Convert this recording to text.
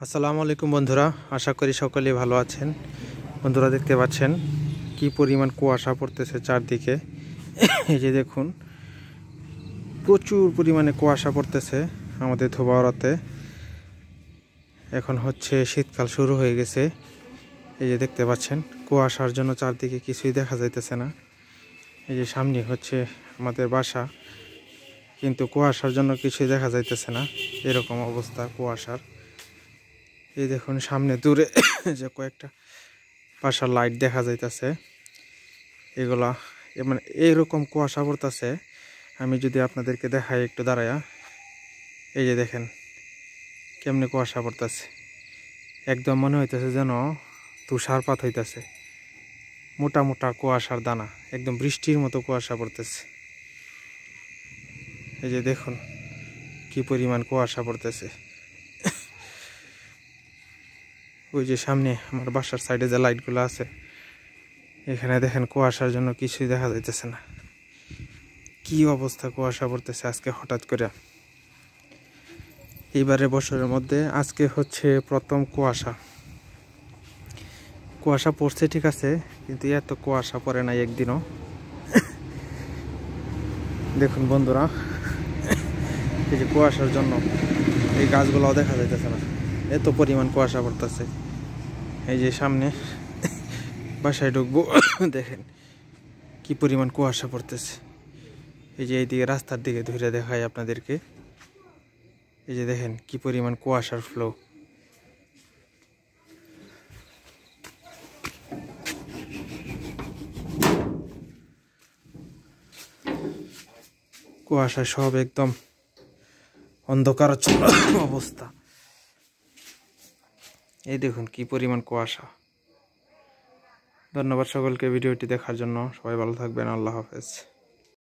আসসালামু আলাইকুম বন্ধুরা, আশা করি সকলেই ভালো আছেন। বন্ধুরা দেখতে পাচ্ছেন কি পরিমাণ কুয়াশা পড়তেছে চারদিকে। এই যে দেখুন, প্রচুর পরিমাণে কুয়াশা পড়তেছে আমাদের ধোবাউড়াতে। এখন হচ্ছে শীতকাল শুরু হয়ে গেছে। এই যে দেখতে পাচ্ছেন কুয়াশার জন্য চারদিকে কিছুই দেখা যাইতেছে না। এই যে সামনে হচ্ছে আমাদের বাসা, কিন্তু কুয়াশার জন্য কিছুই দেখা যাইতেছে না, এরকম অবস্থা কুয়াশার। এই দেখুন সামনে দূরে যে কয়েকটা বাসার লাইট দেখা যাইতেছে, এগুলা মানে এইরকম কুয়াশা পড়তেছে। আমি যদি আপনাদেরকে দেখাই একটু দাঁড়ায়া, এই যে দেখেন কেমনে কুয়াশা পড়তেছে। একদম মনে হইতেছে যেন তুষারপাত হইতেছে, মোটা মোটা কুয়াশার দানা, একদম বৃষ্টির মতো কুয়াশা পড়তেছে। এই যে দেখুন কি পরিমাণ কুয়াশা পড়তেছে। ওই যে সামনে আমার বাসার সাইডে যে লাইটগুলো আছে, এখানে দেখেন কুয়াশার জন্য কিছুই দেখা যাইতেছে না। কি অবস্থা কুয়াশা পড়তেছে আজকে হঠাৎ করে। এইবারে বছরের মধ্যে আজকে হচ্ছে প্রথম কুয়াশা। কুয়াশা পড়ছে ঠিক আছে, কিন্তু এত কুয়াশা পড়ে নাই একদিনও। দেখুন বন্ধুরা, এই যে কুয়াশার জন্য এই গাছগুলোও দেখা যাইতেছে না, এত পরিমাণ কুয়াশা পড়তেছে। এই যে সামনে বাসায় ঢুকবো, দেখেন কি পরিমাণ কুয়াশা পড়তেছে। এই যে এইদিকে রাস্তার দিকে ধরে দেখাই আপনাদেরকে, এই যে দেখেন কি পরিমাণ কুয়াশার ফ্লো। কুয়াশা সব একদম অন্ধকারাচ্ছন্ন অবস্থা। এই দেখুন কি পরিমাণ কুয়াশা। ধন্যবাদ সকলকে ভিডিওটি দেখার জন্য। সবাই ভালো থাকবেন। আল্লাহ হাফেজ।